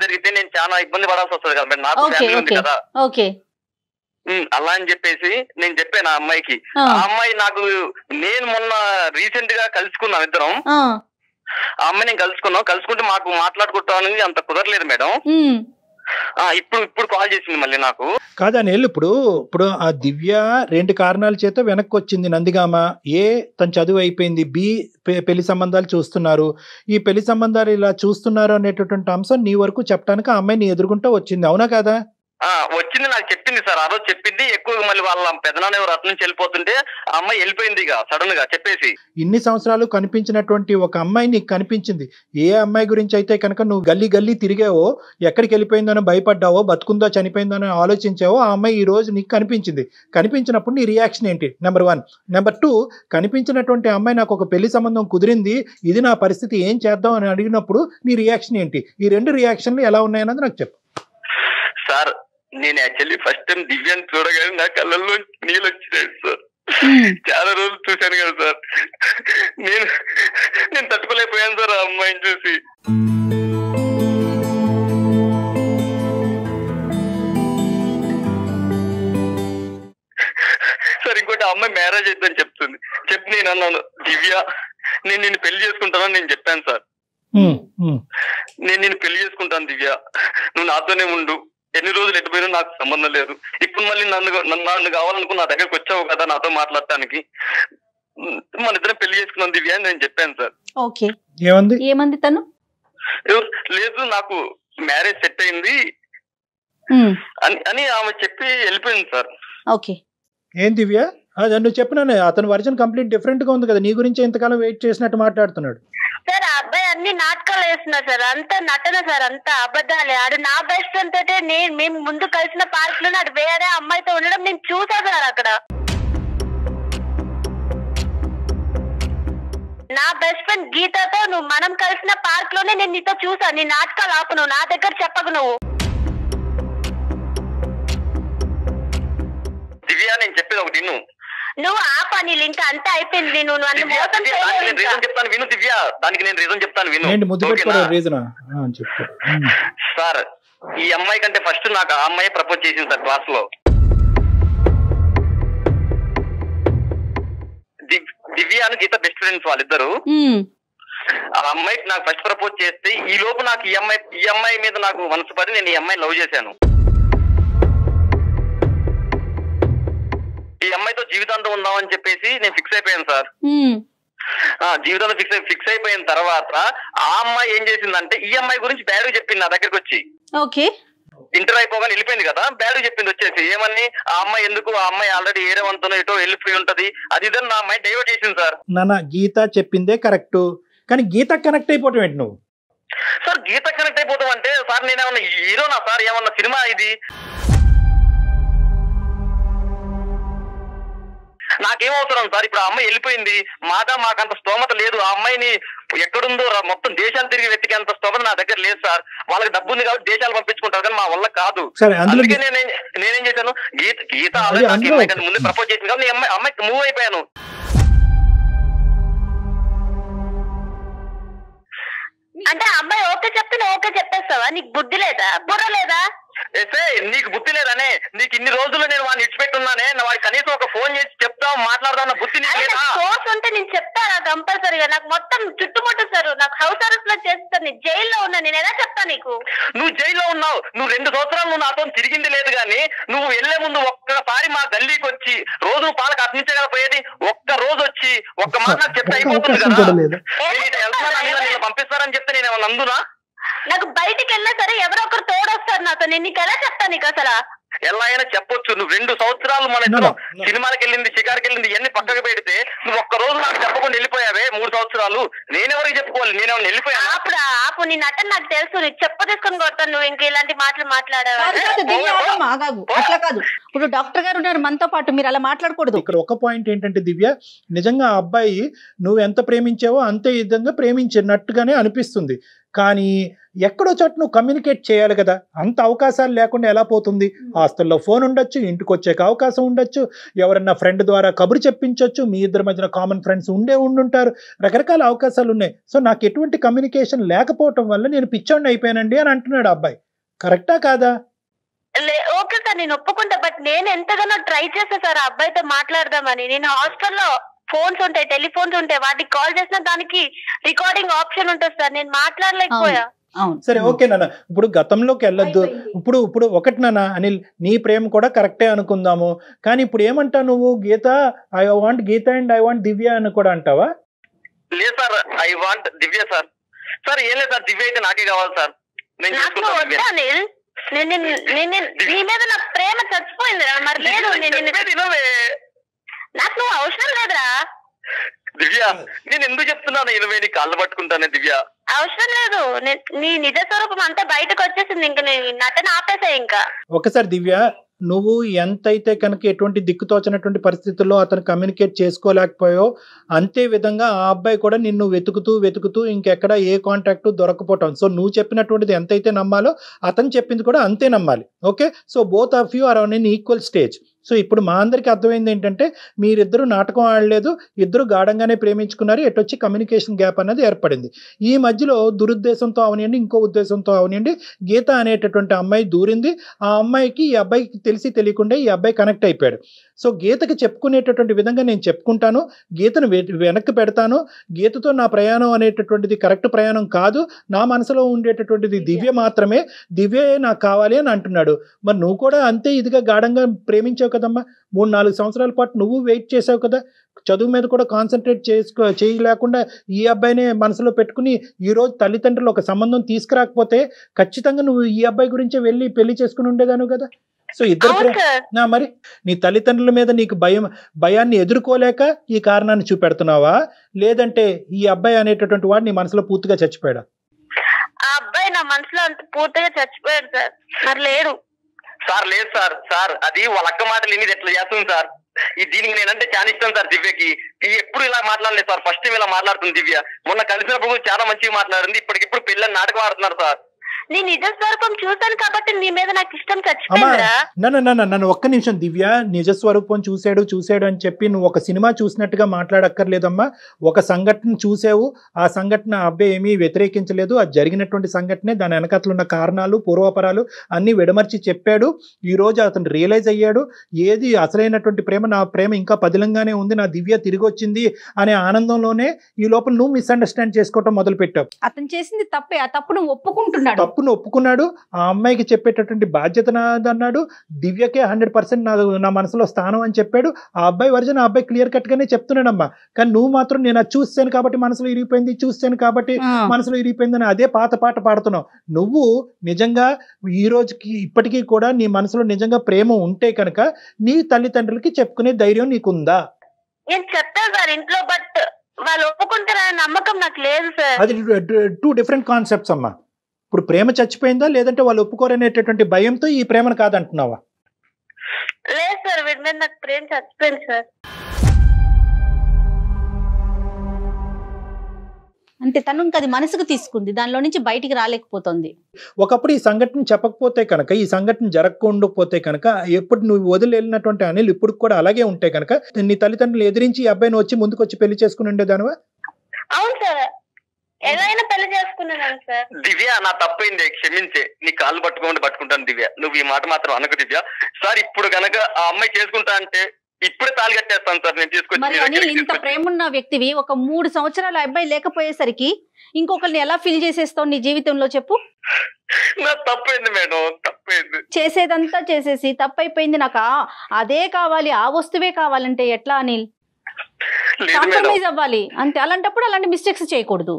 జరిగితే నేను చాలా ఇబ్బంది పడాల్సి వస్తుంది కదా మేడం. నాకు ఫ్యామిలీ ఉంది కదా. అలా అని చెప్పేసి నేను చెప్పాను ఆ అమ్మాయికి. ఆ అమ్మాయి నాకు, నేను మొన్న రీసెంట్ గా కలుసుకున్నాం ఇద్దరం. ఆ అమ్మాయి నేను కలుసుకుంటే మాకు మాట్లాడుకుంటామని అంత కుదరలేదు మేడం. ఇప్పుడు కాల్ చేసింది మళ్ళీ నాకు. కాదని ఇప్పుడు ఆ దివ్య 2 కారణాల చేత వెనక్కి వచ్చింది నందిగామ. ఏ, తన చదువు అయిపోయింది. బి, పెళ్లి సంబంధాలు చూస్తున్నారు. ఈ పెళ్లి సంబంధాలు ఇలా చూస్తున్నారు అనేటటువంటి అంశం నీ వరకు చెప్పడానికి ఆ అమ్మాయి నీ ఎదుర్కొంటూ వచ్చింది, అవునా కదా? వచ్చింది, నాకు చెప్పింది సార్. ఆ రోజు చెప్పింది. ఎక్కువగా మళ్ళీ వాళ్ళ పెదనాన్న ఎవరు అటు నుంచి వెళ్ళిపోతుంటే ఆ అమ్మాయి వెళ్ళిపోయింది ఇక సడన్ గా చెప్పేసి. ఇన్ని సంవత్సరాలు కనిపించినటువంటి ఒక అమ్మాయి నీకు కనిపించింది. ఏ అమ్మాయి గురించి అయితే కనుక నువ్వు గల్లీ గల్లీ తిరిగావో, ఎక్కడికి వెళ్ళిపోయిందనో భయపడ్డావో, బతుకుందో చనిపోయిందనో ఆలోచించావో, ఆ అమ్మాయి ఈ రోజు నీకు కనిపించింది. కనిపించినప్పుడు నీ రియాక్షన్ ఏంటి? నెంబర్ 1. నెంబర్ 2, కనిపించినటువంటి అమ్మాయి నాకు ఒక పెళ్లి సంబంధం కుదిరింది, ఇది నా పరిస్థితి, ఏం చేద్దాం అని అడిగినప్పుడు నీ రియాక్షన్ ఏంటి? ఈ 2 రియాక్షన్లు ఎలా ఉన్నాయన్నది నాకు చెప్పు. సార్ నేను యాక్చువల్లీ ఫస్ట్ టైం దివ్యాన్ని చూడగానే నా కళ్ళల్లో నీళ్ళు వచ్చినాయి సార్. చాలా రోజులు చూశాను కదా సార్, నేను తట్టుకోలేకపోయాను సార్ ఆ అమ్మాయిని చూసి. సార్ ఇంకోటి, ఆ అమ్మాయి మ్యారేజ్ అయిద్దని చెప్తుంది. చెప్పి నేను అన్నాను, దివ్య నేను నిన్ను పెళ్లి చేసుకుంటానని నేను చెప్పాను సార్. నేను నిన్ను పెళ్లి చేసుకుంటాను దివ్య, నువ్వు నాతోనే ఉండు, ఎన్ని రోజులు ఎటుపోయినా నాకు సంబంధం లేదు. ఇప్పుడు మళ్ళీ నన్ను కావాలనుకుని నా దగ్గరకు వచ్చావు కదా నాతో మాట్లాడటానికి, మన ఇద్దరం పెళ్లి చేసుకున్నాం దివ్య అని నేను చెప్పాను సార్. ఓకే, ఏమంది తను? లేదు నాకు మ్యారేజ్ సెట్ అయింది అని ఆమె చెప్పి వెళ్ళిపోయింది సార్. ఓకే, ఏం దివ్య అది నువ్వు చెప్పినానే, అతని వర్జన్ కంప్లీట్ డిఫరెంట్ గా ఉంది కదా, నీ గురించి ఇంతకాలం వెయిట్ చేసినట్టు మాట్లాడుతున్నాడు. సార్ ఆ అబ్బాయి అన్ని నాటకాలు వేస్తున్నారు సార్, అంతా నటన సార్, అంతా అబద్ధాలే. ఆడు నా బెస్ట్ ఫ్రెండ్ తోటే మేము ముందు కలిసిన పార్క్ లోనే ఆడు వేరే అమ్మాయితో ఉండడం నేను చూసా సార్. అక్కడ నా బెస్ట్ ఫ్రెండ్ గీతతో మనం కలిసిన పార్క్ లోనే నేను నీతో చూసా. నీ నాటకాలు ఆపు, నువ్వు నా దగ్గర చెప్పకు. దివ్య నేను చెప్పేది ఒకటి నువ్వు ఆ పని ఇంకా అంతా అయిపోయింది. నువ్వు నన్ను మోసం చెప్తాను విను దివ్య, దానికి నేను రీజన్ చెప్తాను విను. సార్ ఈ అమ్మాయి కంటే ఫస్ట్ నాకు ఆ అమ్మాయి ప్రపోజ్ చేసింది సార్ క్లాస్ లో. దివ్య అని గీత బెస్ట్ ఫ్రెండ్స్ వాళ్ళిద్దరు. ఆ అమ్మాయికి నాకు ఫస్ట్ ప్రపోజ్ చేస్తే ఈ లోపు నాకు ఈ అమ్మాయి మీద నాకు మనసు పడి నేను ఈ అమ్మాయిని లవ్ చేశాను. ఈ అమ్మాయితో జీవితాంతం ఉందామని చెప్పేసి నేను ఫిక్స్ అయిపోయాను సార్. జీవితంలో ఫిక్స్ అయిపోయిన తర్వాత ఆ అమ్మాయి ఏం చేసిందంటే ఈ అమ్మాయి గురించి బ్యాడ్ చెప్పింది నా దగ్గరకు వచ్చి. ఓకే, ఇంటర్ అయిపోగానే వెళ్ళిపోయింది కదా, బ్యాడ్ చెప్పింది వచ్చేసి. ఏమని, ఆ అమ్మాయి ఎందుకు, ఆ అమ్మాయి ఆల్రెడీ ఏరే వంతనో ఎటో వెళ్ళిపోయి ఉంటది, అది ఇదని నా అమ్మాయి డైవర్ట్ చేసింది సార్. నాన్న గీత చెప్పిందే కరెక్ట్, కానీ గీత కనెక్ట్ అయిపోవటం ఏంటి నువ్వు? సార్ గీత కనెక్ట్ అయిపోతాం అంటే సార్ నేనేమన్నా హీరోనా సార్? ఏమన్నా సినిమా ఇది? నాకేం అవసరం సార్? ఇప్పుడు ఆ అమ్మాయి వెళ్ళిపోయింది, మాకంత స్తోమత లేదు. ఆ అమ్మాయిని ఎక్కడుందో మొత్తం దేశాలు తిరిగి వెతికేంత స్తోమత నా దగ్గర లేదు సార్. వాళ్ళకి డబ్బు ఉంది కాబట్టి దేశాలు పంపించుకుంటారు, కానీ మా వల్ల కాదు. అందుకే నేనేం చేశాను, గీత ఆల్రెడీ ముందు ప్రపోజ్ చేసింది కాబట్టి అమ్మాయికి మూవ్ అయిపోయాను. అంటే అమ్మాయి ఓకే చెప్తే ఓకే చెప్పేస్తావా? నీకు బుద్ధి లేదా, బుర్ర లేదా? నీకు బుద్ధి లేదనే, నీకు ఇన్ని రోజులు నేను వాడిని ఇచ్చిపెట్టున్నానే, వాడికి కనీసం ఒక ఫోన్ చేసి చెప్తాం మాట్లాడదాం బుద్ధి కోర్స్ ఉంటే నేను చెప్తాను కంపల్సరీగా. నాకు మొత్తం చుట్టుముట్టేస్తారు, నాకు హౌస్ అరెస్ట్ లో చేస్తారు, నేను జైల్లో ఉన్నా. నేను ఎలా చెప్తా నీకు? నువ్వు జైల్లో ఉన్నావు, నువ్వు 2 సంవత్సరాలు నువ్వు నాతో తిరిగింది లేదు, కానీ నువ్వు వెళ్లే ముందు ఒక్కసారి మా గల్లీకి వచ్చి, రోజు పాలకు అట్నించే కదా పోయేది, ఒక్క రోజు వచ్చి ఒక్క మాట నాకు చెప్తే అయిపోతుంది కదా. పంపిస్తారని చెప్తే నేను ఏమన్నా అందునా? నాకు బయటికి వెళ్ళినా సరే ఎవరో ఒకరు తోడొస్తారు నాతో. నేను నీకు ఎలా చెప్తా? నీకు అసలు ఎలా అయినా చెప్పొచ్చు. నువ్వు 2 సంవత్సరాలు మన ఇద్దరం సినిమాలకు వెళ్ళింది, షికార్కి వెళ్ళింది, ఇవన్నీ పక్కకు పెడితే నువ్వు ఒక్క రోజు నాకు చెప్పకుండా వెళ్ళిపోయావే 3 సంవత్సరాలు. నేనెవరికి చెప్పుకోవాలి? నేనేమన్నా వెళ్ళిపోయాను? ఆపు నీ నటన నాకు తెలుసు. నీకు చెప్ప తీసుకొని కొడతాను నువ్వు ఇంక ఇలాంటి మాటలు మాట్లాడావు. అట్లా కాదు, ఇప్పుడు డాక్టర్ గారు ఉన్నారు మనతో పాటు, మీరు అలా మాట్లాడకూడదు. ఇక్కడ ఒక పాయింట్ ఏంటంటే దివ్య, నిజంగా ఆ అబ్బాయి నువ్వు ఎంత ప్రేమించావో అంతే విధంగా ప్రేమించినట్టుగానే అనిపిస్తుంది, కానీ ఎక్కడో చోట నువ్వు కమ్యూనికేట్ చేయాలి కదా. అంత అవకాశాలు లేకుండా ఎలా పోతుంది? హాస్టల్లో ఫోన్ ఉండొచ్చు, ఇంటికి వచ్చేకి అవకాశం ఉండొచ్చు, ఎవరన్నా ఫ్రెండ్ ద్వారా కబురు చెప్పించవచ్చు, మీ ఇద్దరి మధ్యన కామన్ ఫ్రెండ్స్ ఉండుంటారు, రకరకాల అవకాశాలు ఉన్నాయి. సో నాకు ఎటువంటి కమ్యూనికేషన్ లేకపోవటం వల్ల నేను పిచ్చోడిని అయిపోయానండి అని అంటున్నాడు అబ్బాయి. కరెక్టా కాదా? ఓకే సార్, నేను ఒప్పుకుంటా. బట్ నేను ఎంతగానో ట్రై చేస్తా సార్ ఆ అబ్బాయితో మాట్లాడదామని. నేను హాస్టల్లో ఫోన్స్ ఉంటాయి, టెలిఫోన్స్ ఉంటాయి, వాటికి కాల్ చేసిన దానికి రికార్డింగ్ ఆప్షన్ ఉంటుంది సార్. నేను మాట్లాడలేకపోయా. సరే ఓకే నాన్న, ఇప్పుడు గతంలోకి వెళ్ళొద్దు. ఇప్పుడు ఒకటి నాన్న అనిల్, నీ ప్రేమ కూడా కరెక్టే అనుకుందాము, కానీ ఇప్పుడు ఏమంటావు నువ్వు? Geetha, I want Geetha and I want Divya అని కూడా అంటావా? లేదు sir, I want Divya sir. Sir ఏం లేదు సార్, దివ్య అయితే నాకే కావాలి సార్. నీ మీద నా ప్రేమ చచ్చిపోయిందిరా. మరి లేదు, నాకు నువ్వు అవసరం లేదురా. దివ్య నేను ఎందుకు చెప్తున్నాను 20 నీ కాళ్ళు పట్టుకుంటానే దివ్య. అవసరం లేదు, నీ నిజ స్వరూపం అంతా బయటకు వచ్చేసింది. ఇంకా నీ నటన ఆపేసా. ఇంకా ఒకసారి దివ్య, నువ్వు ఎంతైతే కనుక ఎటువంటి దిక్కుతోచినటువంటి పరిస్థితుల్లో అతను కమ్యూనికేట్ చేసుకోలేకపోయావు, అంతే విధంగా ఆ అబ్బాయి కూడా నిన్ను వెతుకుతూ ఇంకెక్కడ ఏ కాంటాక్ట్ దొరకపోవటం. సో నువ్వు చెప్పినటువంటిది ఎంతైతే నమ్మాలో అతను చెప్పింది కూడా అంతే నమ్మాలి. Okay, so both of you are on an equal stage. సో ఇప్పుడు మా అందరికీ అర్థమైంది ఏంటంటే మీరిద్దరు నాటకం ఆడలేదు, ఇద్దరు గాఢంగానే ప్రేమించుకున్నారు, ఎటొచ్చి కమ్యూనికేషన్ గ్యాప్ అనేది ఏర్పడింది. ఈ మధ్యలో దురుద్దేశంతో అవనివ్వండి, ఇంకో ఉద్దేశంతో అవనివ్వండి, గీత అనేటటువంటి అమ్మాయి దూరింది. ఆ అమ్మాయికి ఈ అబ్బాయికి తెలిసి తెలియకుండా ఈ అబ్బాయి కనెక్ట్ అయిపోయాడు. సో గీతకి చెప్పుకునేటటువంటి విధంగా నేను చెప్పుకుంటాను, గీతను వెనక్కి పెడతాను, గీతతో నా ప్రయాణం అనేటటువంటిది కరెక్ట్ ప్రయాణం కాదు, నా మనసులో ఉండేటటువంటిది దివ్య మాత్రమే, దివ్యే నాకు కావాలి అని అంటున్నాడు. మరి నువ్వు కూడా అంతే ఇదిగా గాఢంగా ప్రేమించావు కదమ్మా. 3-4 సంవత్సరాల పాటు నువ్వు వెయిట్ చేసావు కదా, చదువు మీద కూడా కాన్సన్ట్రేట్ చేయలేకుండా ఈ అబ్బాయినే మనసులో పెట్టుకుని ఈరోజు తల్లిదండ్రులు ఒక సంబంధం తీసుకురాకపోతే ఖచ్చితంగా నువ్వు ఈ అబ్బాయి గురించే వెళ్ళి పెళ్లి చేసుకుని ఉండేదాను కదా. సో ఇద్దరు మరి నీ తల్లిదండ్రుల మీద నీకు భయాన్ని ఎదుర్కోలేక ఈ కారణాన్ని చూపెడుతున్నావా, లేదంటే ఈ అబ్బాయి అనేటటువంటి వాడు నీ మనసులో పూర్తిగా చచ్చిపోయాడా? ఆ అబ్బాయి నా మనసులో అంత పూర్తిగా చచ్చిపోయాడు సార్. మరి లేడు సార్. లేదు సార్ అది వాళ్ళ అక్క మాటలు ఇన్ని ఎట్లా చేస్తుంది సార్. దీనికి నేనంటే చాలా ఇష్టం సార్ దివ్యకి. ఎప్పుడు ఇలా మాట్లాడలేదు సార్, ఫస్ట్ టైం ఇలా మాట్లాడుతుంది దివ్య. మొన్న కలిసినప్పుడు చాలా మంచిగా మాట్లాడింది, ఇప్పటికిప్పుడు పెళ్ళని నాటకం ఆడుతున్నారు సార్. నీ నిజ స్వరూపం చూసాను కాబట్టి నీ మీద నాకు ఇష్టం చచ్చిపోయిందిరా. నన్ను ఒక్క నిమిషం దివ్య, నిజ స్వరూపం చూశాడు అని చెప్పి నువ్వు ఒక సినిమా చూసినట్టుగా మాట్లాడక్కర్లేదమ్మా. ఒక సంఘటన చూసావు, ఆ సంఘటన అబ్బాయి ఏమీ వ్యతిరేకించలేదు, అది జరిగినటువంటి సంఘటనే, దాని వెనకట్లు ఉన్న కారణాలు పూర్వపరాలు అన్ని విడమర్చి చెప్పాడు. ఈ రోజు అతను రియలైజ్ అయ్యాడు, ఏది అసలైనటువంటి ప్రేమ, నా ప్రేమ ఇంకా పదిలంగానే ఉంది, నా దివ్య తిరిగి వచ్చింది అనే ఆనందంలోనే ఈ లోపల నువ్వు మిస్అండర్స్టాండ్ చేసుకోవటం మొదలు పెట్టావు. అతను చేసింది తప్పే, ఆ తప్పును ఒప్పుకుంటున్నాడు, తప్పును ఒప్పుకున్నాడు. ఆ అమ్మాయికి చెప్పేటటువంటి బాధ్యత నాదన్నాడు, దివ్యకే 100% నా మనసులో స్థానం అని చెప్పాడు. ఆ అబ్బాయి వర్జన్ ఆ అబ్బాయి క్లియర్ కట్ గానే చెప్తున్నాడమ్మా. కానీ నువ్వు మాత్రం నేను అది చూస్తాను కాబట్టి మనసులో ఇరిగిపోయింది, చూస్తాను కాబట్టి మనసులో ఇరిగిపోయింది అని అదే పాత పాట పాడుతున్నావు. నువ్వు నిజంగా ఈ రోజుకి ఇప్పటికీ కూడా నీ మనసులో నిజంగా ప్రేమ ఉంటే కనుక నీ తల్లిదండ్రులకి చెప్పుకునే ధైర్యం నీకుందా? నేను చెప్తాను సార్ ఇంట్లో, బట్ వాళ్ళు ఒప్పుకుంటారనే నమ్మకం నాకు లేదు సార్. అది 2 డిఫరెంట్ కాన్సెప్ట్స్ అమ్మా. ఇప్పుడు ప్రేమ చచ్చిపోయిందా, లేదంటే వాళ్ళు ఒప్పుకోరనేటటువంటి భయంతో ఈ ప్రేమను కాదంటున్నావా? లేదు సార్, వీడి మీద నాకు ప్రేమ చచ్చిపోయింది సార్. అంటే తను ఇంకా అది మనసుకు తీసుకుంది, దానిలో నుంచి బయటికి రాలేకపోతుంది. ఒకప్పుడు ఈ సంఘటన చెప్పకపోతే కనుక, ఈ సంఘటన జరగకపోతే కనుక, ఎప్పుడు నువ్వు వదిలి వెళ్ళినటువంటి అనిల్ ఇప్పుడు కూడా అలాగే ఉంటే కనుక నీ తల్లిదండ్రులు ఎదిరించి ఈ అబ్బాయిని వచ్చి ముందుకు వచ్చి పెళ్లి చేసుకుని ఉండేదానివా? అవును సార్, ఏదైనా పెళ్లి చేసుకున్నాను సార్. దివ్య నా తప్పైంది, క్షమించే. నీ కాళ్ళు పట్టుకుంటాను దివ్య, నువ్వు ఈ మాట మాత్రం అనకు దివ్య. సార్ ఇప్పుడు గనక ఆ అమ్మాయి చేసుకుంటా అంటే ఇప్పుడే తాళి కట్టేస్తాను సార్ నేను తీసుకొచ్చి. ఇంత ప్రేమ ఉన్న వ్యక్తివి ఒక 3 సంవత్సరాల అబ్బాయి లేకపోయేసరికి ఇంకొకరిని ఎలా ఫీల్ చేసేస్తావు నీ జీవితంలో చెప్పు? నా తప్పైంది మేడం, తప్పైంది. చేసేదంతా చేసేసి తప్పైపోయింది, నాకు అదే కావాలి, ఆ వస్తువే కావాలంటే ఎట్లా అనిల్? కాంప్రమైజ్ అవ్వాలి అంతే. అలాంటప్పుడు అలాంటి మిస్టేక్స్ చేయకూడదు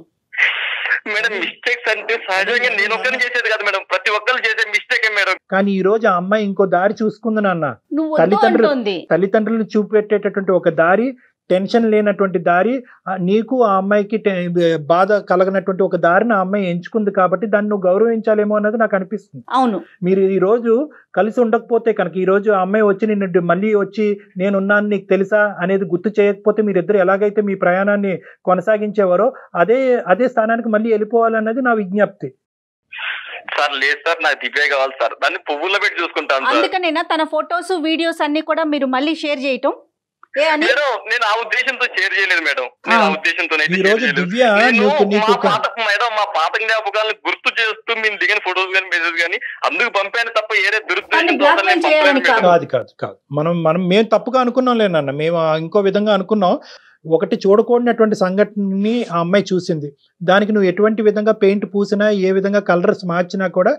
మేడం. మిస్టేక్స్ అంటే సహజంగా నేను ఒక్కరిని చేసేది కదా మేడం, ప్రతి ఒక్కరు చేసే మిస్టేక్ మేడం. కానీ ఈ రోజు ఆ అమ్మాయి ఇంకో దారి చూసుకుంది నాన్న. తల్లిదండ్రులు చూపెట్టేటటువంటి ఒక దారి, టెన్షన్ లేనటువంటి దారి, నీకు ఆ అమ్మాయికి బాధ కలగనటువంటి ఒక దారిని ఆ అమ్మాయి ఎంచుకుంది కాబట్టి దాన్ని నువ్వు గౌరవించాలేమో అన్నది నాకు అనిపిస్తుంది. అవును, మీరు ఈ రోజు కలిసి ఉండకపోతే కనుక, ఈ రోజు ఆ అమ్మాయి వచ్చి నిన్ను మళ్ళీ వచ్చి నేనున్నాను నీకు తెలుసా అనేది గుర్తు చేయకపోతే, మీరిద్దరు ఎలాగైతే మీ ప్రయాణాన్ని కొనసాగించేవారో అదే స్థానానికి మళ్ళీ వెళ్ళిపోవాలన్నది నా విజ్ఞప్తి. సార్ లేదు సార్, నాకు దివ్య కావాలి సార్, దాన్ని పువ్వుల్లో పెట్టి చూసుకుంటాను. అందుకనేనా తన ఫొటోస్ వీడియోస్ అన్ని కూడా మీరు మళ్ళీ షేర్ చేయటం? నేను ఆ ఉద్దేశంతో షేర్ చేయలేదు మేడం, నేను ఆ ఉద్దేశంతో మేడం మా పాత జ్ఞాపకాలను గుర్తు చేస్తూ మేము దిగిన ఫొటోస్ కానీ మెసేజ్ కానీ అందుకు పంపాను తప్ప ఏరే దురుద్దేశంతో కాదు. మేము తప్పుగా అనుకున్నాం లేనన్న, మేము ఇంకో విధంగా అనుకున్నాం. ఒకటి చూడకూడనటువంటి సంఘటనని ఆ అమ్మాయి చూసింది. దానికి నువ్వు ఎటువంటి విధంగా పెయింట్ పూసినా, ఏ విధంగా కలర్స్ మార్చినా కూడా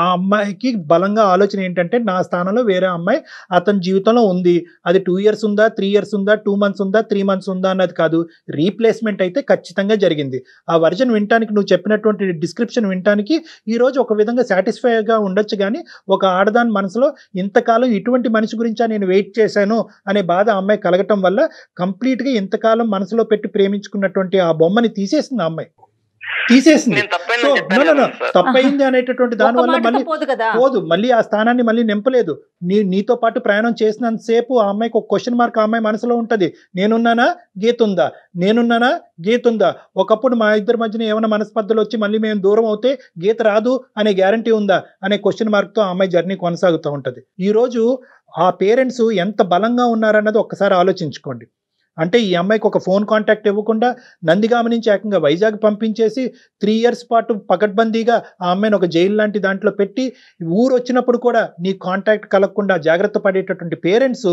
ఆ అమ్మాయికి బలంగా ఆలోచన ఏంటంటే నా స్థానంలో వేరే అమ్మాయి అతని జీవితంలో ఉంది. అది 2 years ఉందా, 3 years ఉందా, 2 months ఉందా, 3 months ఉందా అన్నది కాదు, రీప్లేస్మెంట్ అయితే ఖచ్చితంగా జరిగింది. ఆ వర్జన్ వినటానికి, నువ్వు చెప్పినటువంటి డిస్క్రిప్షన్ వినటానికి ఈరోజు ఒక విధంగా సాటిస్ఫైగా ఉండొచ్చు, కానీ ఒక ఆడదాని మనసులో ఇంతకాలం ఇటువంటి మనిషి గురించా నేను వెయిట్ చేశాను అనే బాధ ఆ అమ్మాయి కలగటం వల్ల కంప్లీట్గా ఇంతకాలం మనసులో పెట్టి ప్రేమించుకున్నటువంటి ఆ బొమ్మని తీసేసింది ఆ అమ్మాయి, తీసేసింది. తప్పైంది అనేటటువంటి దాని వల్ల మళ్ళీ పోదు, మళ్ళీ ఆ స్థానాన్ని మళ్ళీ నింపలేదు. నీతో పాటు ప్రయాణం చేసినంతసేపు ఆ అమ్మాయికి ఒక క్వశ్చన్ మార్క్ ఆ అమ్మాయి మనసులో ఉంటది. నేనున్నానా, గీత ఉందా, నేనున్నానా, గీత ఉందా. ఒకప్పుడు మా ఇద్దరి మధ్యన ఏమైనా మనస్పర్ధలు వచ్చి మళ్ళీ మేము దూరం అవుతే గీత రాదు అనే గ్యారంటీ ఉందా అనే క్వశ్చన్ మార్క్ తో ఆ అమ్మాయి జర్నీ కొనసాగుతూ ఉంటది. ఈ రోజు ఆ పేరెంట్స్ ఎంత బలంగా ఉన్నారన్నది ఒక్కసారి ఆలోచించుకోండి. అంటే ఈ అమ్మాయికి ఒక ఫోన్ కాంటాక్ట్ ఇవ్వకుండా నందిగామ నుంచి ఏకంగా వైజాగ్ పంపించేసి 3 years పాటు పకడ్బందీగా ఆ అమ్మాయిని ఒక జైలు లాంటి దాంట్లో పెట్టి ఊరు వచ్చినప్పుడు కూడా నీ కాంటాక్ట్ కలగకుండా జాగ్రత్త పడేటటువంటి పేరెంట్స్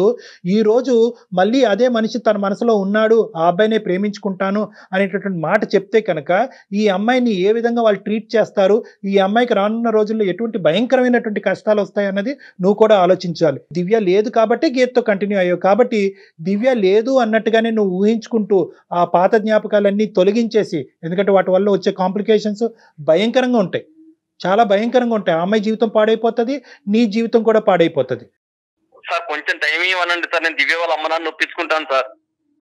ఈరోజు మళ్ళీ అదే మనిషి తన మనసులో ఉన్నాడు, ఆ అబ్బాయినే ప్రేమించుకుంటాను అనేటటువంటి మాట చెప్తే కనుక ఈ అమ్మాయిని ఏ విధంగా వాళ్ళు ట్రీట్ చేస్తారు, ఈ అమ్మాయికి రానున్న రోజుల్లో ఎటువంటి భయంకరమైనటువంటి కష్టాలు వస్తాయన్నది నువ్వు కూడా ఆలోచించాలి. దివ్య లేదు కాబట్టి గీతతో కంటిన్యూ అయ్యావు, కాబట్టి దివ్య లేదు అన్నట్టు గానే నువ్వు ఊహించుకుంటూ ఆ పాత జ్ఞాపకాలన్నీ తొలగించేసి, ఎందుకంటే వాటి వల్ల వచ్చే కాంప్లికేషన్స్ భయంకరంగా ఉంటాయి, చాలా భయంకరంగా ఉంటాయి. ఆ అమ్మాయి జీవితం పాడైపోతుంది, నీ జీవితం కూడా పాడైపోతుంది. సార్ కొంచెం టైం ఇవ్వనండి సార్, నేను దివ్య వాళ్ళ అమ్మ నాన్న ఒప్పించుకుంటాను సార్.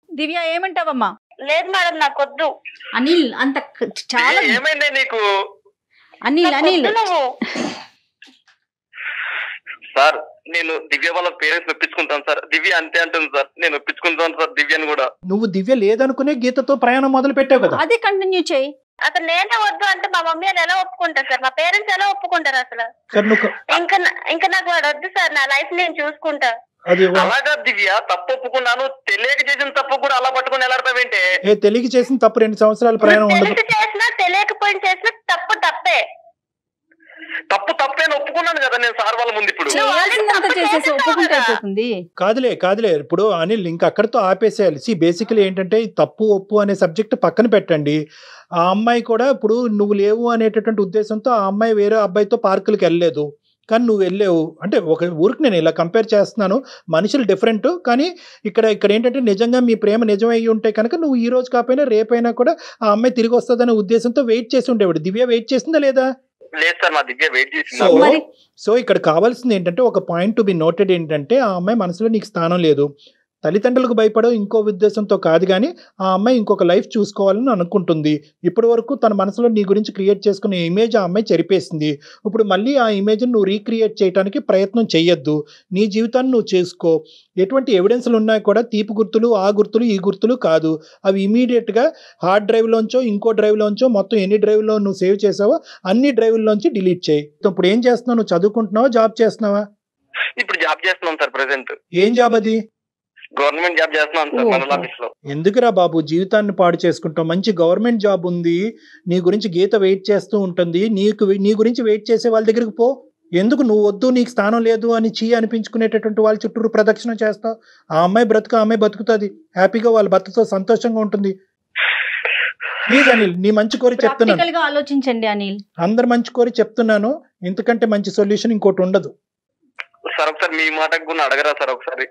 దివ్య ఏమంటావమ్మా? లేదు మేడం నాకు వద్దు. అనిల్ అంత చాలా ఏమైంది నీకు? అనిల్ సార్ నేను దివ్య వాళ్ళ పేరెంట్స్ ఒప్పించుకుంటాను సార్. దివ్య అంతే అంటుంది సార్, నేను ఒప్పించుకుంటాను సార్ దివ్యని కూడా. నువ్వు దివ్య లేదనుకునే గీతతో ప్రయాణం మొదలు పెట్టావు కదా, అదే కంటిన్యూ చేయి. అసలు నేనే వద్దు అంటే మా మమ్మీ అని ఎలా ఒప్పుకుంటారు సార్, మా పేరెంట్స్ ఎలా ఒప్పుకుంటారు అసలు? ఇంకా నాకు వాడు వద్దు సార్, నా లైఫ్ నేను చూసుకుంటా. అలాగా దివ్య, తప్పు ఒప్పుకున్నాను, తెలియక చేసిన తప్పు కూడా అలా పట్టుకుని ఎలాడతావేంటే? తెలియక చేసిన తప్పు 2 సంవత్సరాల ప్రయాణం ఉండదు. చేసినా తెలియకపోయిన చేసిన తప్పు తప్పే. తప్పేని ఒప్పుకున్నాను కదా నేను సార్ వాళ్ళ ముందు. ఇప్పుడు కాదులే ఇప్పుడు అనిల్ ఇంకా అక్కడితో ఆపేసేయాలి. బేసికలీ ఏంటంటే తప్పు ఒప్పు అనే సబ్జెక్ట్ పక్కన పెట్టండి. ఆ అమ్మాయి కూడా ఇప్పుడు నువ్వు లేవు అనేటటువంటి ఉద్దేశంతో ఆ అమ్మాయి వేరే అబ్బాయితో పార్కులకు వెళ్ళలేదు, కానీ నువ్వు వెళ్ళావు. అంటే ఒక ఊరికి నేను ఇలా కంపేర్ చేస్తున్నాను, మనుషులు డిఫరెంట్. కానీ ఇక్కడ ఏంటంటే నిజంగా మీ ప్రేమ నిజమై ఉంటే కనుక నువ్వు ఈ రోజు కాకపోయినా రేపైనా కూడా ఆ అమ్మాయి తిరిగి వస్తుందనే ఉద్దేశంతో వెయిట్ చేసి ఉండేవాడు. దివ్య వెయిట్ చేసిందా లేదా? లేదు సార్, నా దివ్య వెయిట్ చేసింది. సో ఇక్కడ కావాల్సింది ఏంటంటే ఒక పాయింట్ టు బి నోటెడ్ ఏంటంటే ఆ అమ్మాయి మనసులో నీకు స్థానం లేదు. తల్లిదండ్రులకు భయపడో ఇంకో ఉద్దేశంతో కాదు, కానీ ఆ అమ్మాయి ఇంకొక లైఫ్ చూసుకోవాలని అనుకుంటుంది. ఇప్పటి వరకు తన మనసులో నీ గురించి క్రియేట్ చేసుకునే ఇమేజ్ ఆ అమ్మాయి చెరిపేసింది. ఇప్పుడు మళ్ళీ ఆ ఇమేజ్ని నువ్వు రీక్రియేట్ చేయడానికి ప్రయత్నం చెయ్యొద్దు. నీ జీవితాన్ని నువ్వు చేసుకో. ఎటువంటి ఎవిడెన్స్లు ఉన్నాయి కూడా తీపి గుర్తులు, ఆ గుర్తులు, ఈ గుర్తులు కాదు. అవి ఇమీడియట్గా హార్డ్ డ్రైవ్లోంచో ఇంకో డ్రైవ్లోంచో మొత్తం ఎన్ని డ్రైవ్లో నువ్వు సేవ్ చేసావో అన్ని డ్రైవ్లోంచి డిలీట్ చేయి. ఇప్పుడు ఏం చేస్తున్నావు? నువ్వు చదువుకుంటున్నావా, జాబ్ చేస్తున్నావా? ఇప్పుడు జాబ్ చేస్తున్నాం సార్ ప్రెసెంట్. ఏం జాబ్ అది? గవర్నమెంట్ జాబ్ చేస్తున్నాను సార్ మండల ఆఫీస్ లో. ఎందుకురా బాబు జీవితాన్ని పాడు చేసుకుంటావు? మంచి గవర్నమెంట్ జాబ్ ఉంది, నీ గురించి గీత వెయిట్ చేస్తూ ఉంటుంది, నీ గురించి వెయిట్ చేసే వాళ్ళ దగ్గరికి పో. ఎందుకు నువ్వు వద్దు, నీకు స్థానం లేదు అని అనిపించుకునేటటువంటి వాళ్ళ చుట్టూరు ప్రదక్షిణ చేస్తావు? ఆ అమ్మాయి బతుకుతుంది, హ్యాపీగా వాళ్ళ భర్తతో సంతోషంగా ఉంటుంది. ప్లీజ్ అనిల్, నీ మంచి కోరి చెప్తున్నాను, ఆలోచించండి అనిల్, అందరు మంచి కోరి చెప్తున్నాను. ఇంతకంటే మంచి సొల్యూషన్ ఇంకోటి ఉండదు. సార్ ఒకసారి మీ మాటకు కూడా అడగరా సార్? ఒకసారి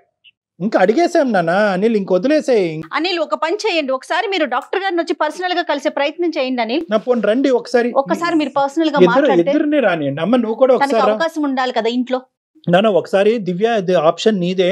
ఇంకా అడిగేసాం నాన్న అనిల్, ఇంక వదిలేసాయి. అనిల్ ఒక పని చేయండి, ఒకసారి మీరు డాక్టర్ గారిని వచ్చి పర్సనల్ గా కలిసే ప్రయత్నం చేయండి అనిల్. నా ఫోన్ రండి ఒకసారి మీరు పర్సనల్ గా మాట్లాడితే ఇద్దరిని రానియండి. అమ్మ నువ్వు కూడా ఒకసారి అవకాశం ఉండాలి కదా ఇంట్లో. నాన్న ఒకసారి దివ్య, ఇది ఆప్షన్ నీదే.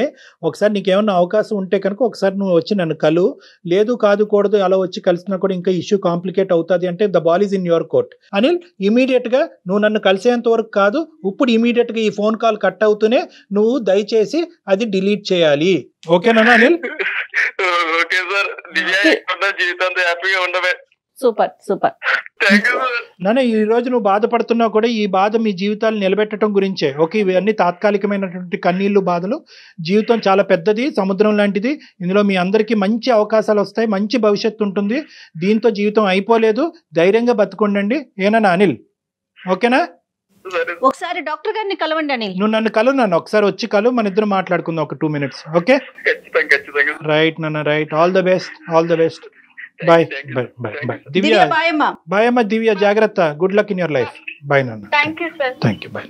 ఒకసారి నీకేమన్నా అవకాశం ఉంటే కనుక ఒకసారి నువ్వు వచ్చి నన్ను కలు. లేదు కాదు కూడదు అలా వచ్చి కలిసినా కూడా ఇంకా ఇష్యూ కాంప్లికేట్ అవుతుంది అంటే the ball is in your court. Anil immediate గా నువ్వు నన్ను కలిసేంత వరకు కాదు, ఇప్పుడు ఇమీడియట్ గా ఈ ఫోన్ కాల్ కట్ అవుతూనే నువ్వు దయచేసి అది డిలీట్ చేయాలి. ఓకేనా అనిల్? Okay sir. జీవితంతో హ్యాపీగా ఉండవే. సూపర్. నాన్న ఈ రోజు నువ్వు బాధపడుతున్నా కూడా ఈ బాధ మీ జీవితాలు నిలబెట్టడం గురించే. ఓకే, ఇవన్నీ తాత్కాలికమైనటువంటి కన్నీళ్లు, బాధలు. జీవితం చాలా పెద్దది, సముద్రం లాంటిది. ఇందులో మీ అందరికీ మంచి అవకాశాలు వస్తాయి, మంచి భవిష్యత్తు ఉంటుంది. దీంతో జీవితం అయిపోలేదు, ధైర్యంగా బతుకుండండి. ఏనా అనిల్? ఓకేనా? ఒకసారి డాక్టర్ గారిని కలవండి అనిల్. నువ్వు నన్ను కలు, నన్ను ఒకసారి వచ్చి కలు, మన ఇద్దరు మాట్లాడుకుందాం ఒక 2 minutes. ఓకే రైట్ నాన్న, right. All the best, all the best. Bye bye bye bye. Divya bye అమ్మా. బాయ్ అమ్మ. దివ్య జాగ్రత్త. Good luck in your life. Bye నాన్న. Thank you sir. Thank you. Bye.